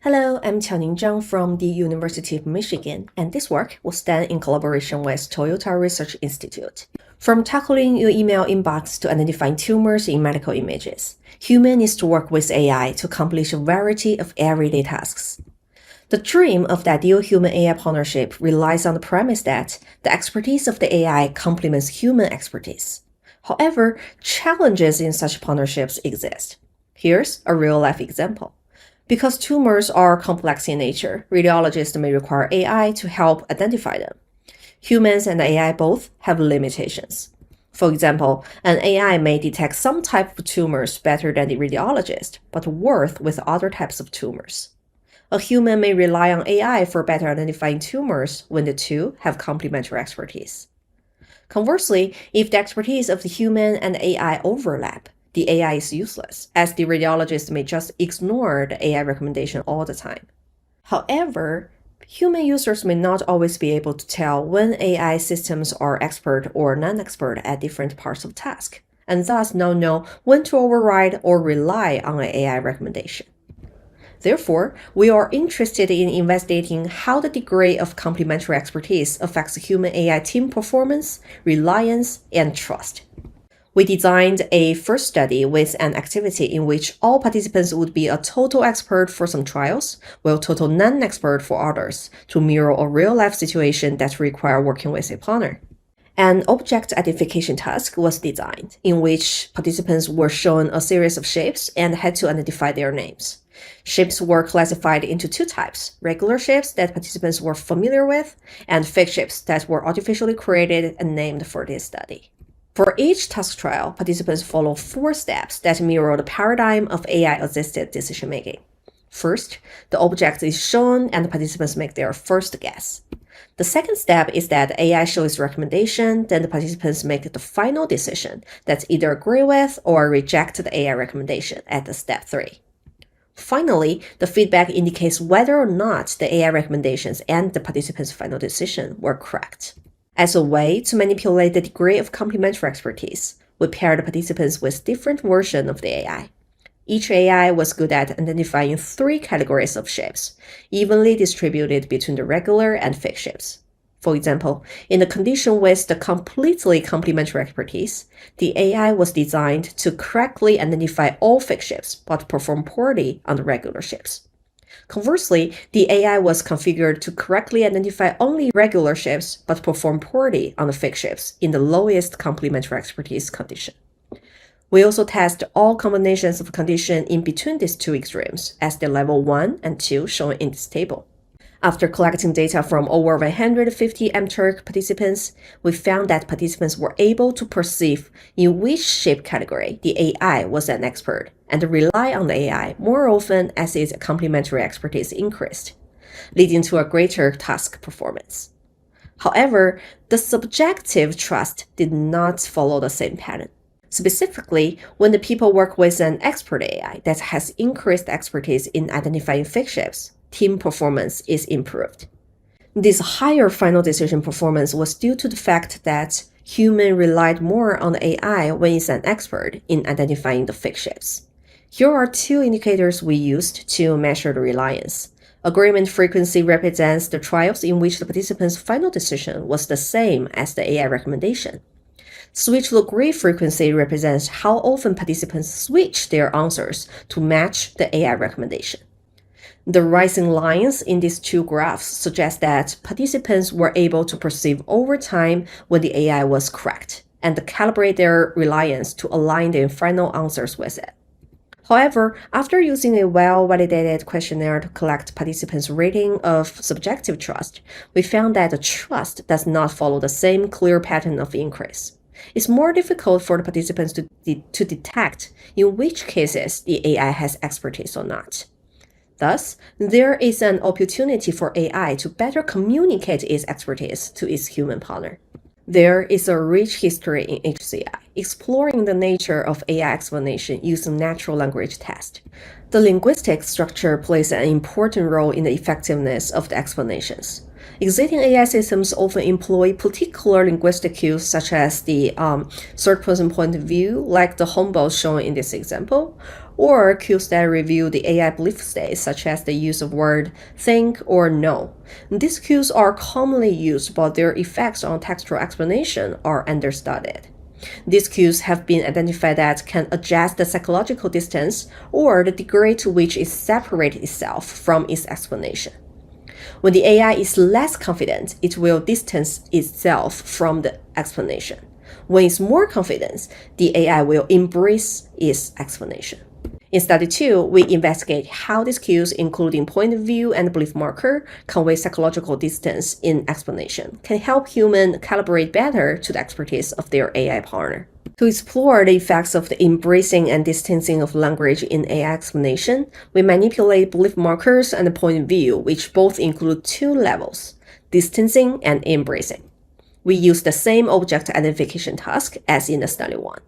Hello, I'm Qiaoning Zhang from the University of Michigan, and this work was done in collaboration with Toyota Research Institute. From tackling your email inbox to identifying tumors in medical images, humans need to work with AI to accomplish a variety of everyday tasks. The dream of the ideal human-AI partnership relies on the premise that the expertise of the AI complements human expertise. However, challenges in such partnerships exist. Here's a real-life example. Because tumors are complex in nature, radiologists may require AI to help identify them. Humans and AI both have limitations. For example, an AI may detect some type of tumors better than the radiologist, but worse with other types of tumors. A human may rely on AI for better identifying tumors when the two have complementary expertise. Conversely, if the expertise of the human and AI overlap, the AI is useless, as the radiologist may just ignore the AI recommendation all the time. However, human users may not always be able to tell when AI systems are expert or non-expert at different parts of the task, and thus not know when to override or rely on an AI recommendation. Therefore, we are interested in investigating how the degree of complementary expertise affects human-AI team performance, reliance, and trust. We designed a first study with an activity in which all participants would be a total expert for some trials, while total non-expert for others, to mirror a real-life situation that requires working with a partner. An object identification task was designed, in which participants were shown a series of shapes and had to identify their names. Shapes were classified into two types: regular shapes that participants were familiar with, and fake shapes that were artificially created and named for this study. For each task trial, participants follow 4 steps that mirror the paradigm of AI-assisted decision-making. First, the object is shown and the participants make their first guess. The second step is that AI shows recommendation, then the participants make the final decision that either agree with or reject the AI recommendation at step 3. Finally, the feedback indicates whether or not the AI recommendations and the participants' final decision were correct. As a way to manipulate the degree of complementary expertise, we paired participants with different versions of the AI. Each AI was good at identifying 3 categories of shapes, evenly distributed between the regular and fake shapes. For example, in the condition with the completely complementary expertise, the AI was designed to correctly identify all fake shapes but perform poorly on the regular shapes. Conversely, the AI was configured to correctly identify only regular shapes but perform poorly on the fake shapes in the lowest complementary expertise condition. We also test all combinations of conditions in between these 2 extremes as the level 1 and 2 shown in this table. After collecting data from over 150 mTurk participants, we found that participants were able to perceive in which shape category the AI was an expert and rely on the AI more often as its complementary expertise increased, leading to a greater task performance. However, the subjective trust did not follow the same pattern. Specifically, when the people work with an expert AI that has increased expertise in identifying fake shapes, team performance is improved. This higher final decision performance was due to the fact that humans relied more on the AI when it's an expert in identifying the fake shapes. Here are 2 indicators we used to measure the reliance. Agreement frequency represents the trials in which the participant's final decision was the same as the AI recommendation. Switch to agree frequency represents how often participants switch their answers to match the AI recommendation. The rising lines in these 2 graphs suggest that participants were able to perceive over time when the AI was correct and calibrate their reliance to align their final answers with it. However, after using a well-validated questionnaire to collect participants' rating of subjective trust, we found that the trust does not follow the same clear pattern of increase. It's more difficult for the participants to detect in which cases the AI has expertise or not. Thus, there is an opportunity for AI to better communicate its expertise to its human partner. There is a rich history in HCI, exploring the nature of AI explanation using natural language tests. The linguistic structure plays an important role in the effectiveness of the explanations. Existing AI systems often employ particular linguistic cues such as the third-person point of view, like the humble shown in this example, or cues that reveal the AI belief state, such as the use of word think or no. These cues are commonly used, but their effects on textual explanation are understudied. These cues have been identified that can adjust the psychological distance or the degree to which it separates itself from its explanation. When the AI is less confident, it will distance itself from the explanation. When it's more confident, the AI will embrace its explanation. In Study 2, we investigate how these cues, including point of view and belief marker, convey psychological distance in explanation, can help humans calibrate better to the expertise of their AI partner. To explore the effects of the embracing and distancing of language in AI explanation, we manipulate belief markers and point of view, which both include two levels, distancing and embracing. We use the same object identification task as in the Study 1.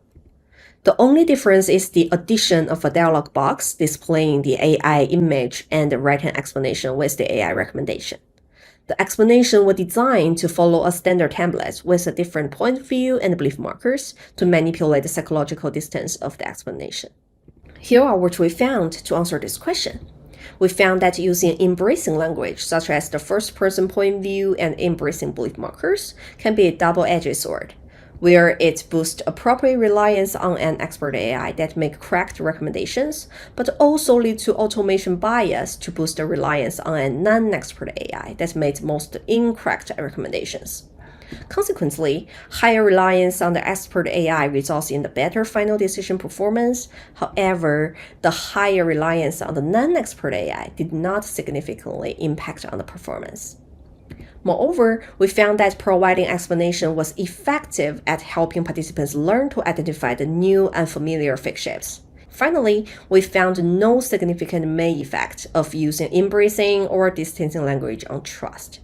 The only difference is the addition of a dialog box displaying the AI image and the written explanation with the AI recommendation. The explanation was designed to follow a standard template with a different point of view and belief markers to manipulate the psychological distance of the explanation. Here are what we found to answer this question. We found that using embracing language, such as the first-person point of view and embracing belief markers, can be a double-edged sword, where it boosts appropriate reliance on an expert AI that make correct recommendations, but also lead to automation bias to boost the reliance on a non-expert AI that made most incorrect recommendations. Consequently, higher reliance on the expert AI results in the better final decision performance. However, the higher reliance on the non-expert AI did not significantly impact on the performance. Moreover, we found that providing explanation was effective at helping participants learn to identify the new unfamiliar fake shapes. Finally, we found no significant main effect of using embracing or distancing language on trust.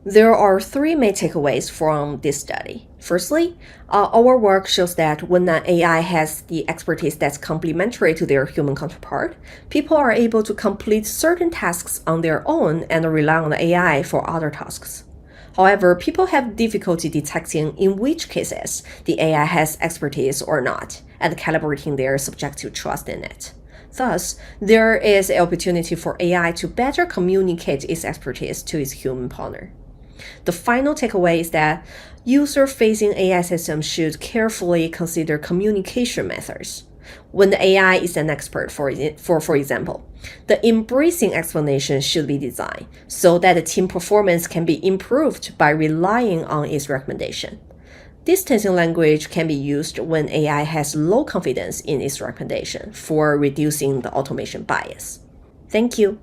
There are three main takeaways from this study. Firstly, our work shows that when an AI has the expertise that's complementary to their human counterpart, people are able to complete certain tasks on their own and rely on the AI for other tasks. However, people have difficulty detecting in which cases the AI has expertise or not, and calibrating their subjective trust in it. Thus, there is an opportunity for AI to better communicate its expertise to its human partner. The final takeaway is that user-facing AI systems should carefully consider communication methods. When the AI is an expert, for example, the embracing explanation should be designed so that the team performance can be improved by relying on its recommendation. Distancing language can be used when AI has low confidence in its recommendation for reducing the automation bias. Thank you.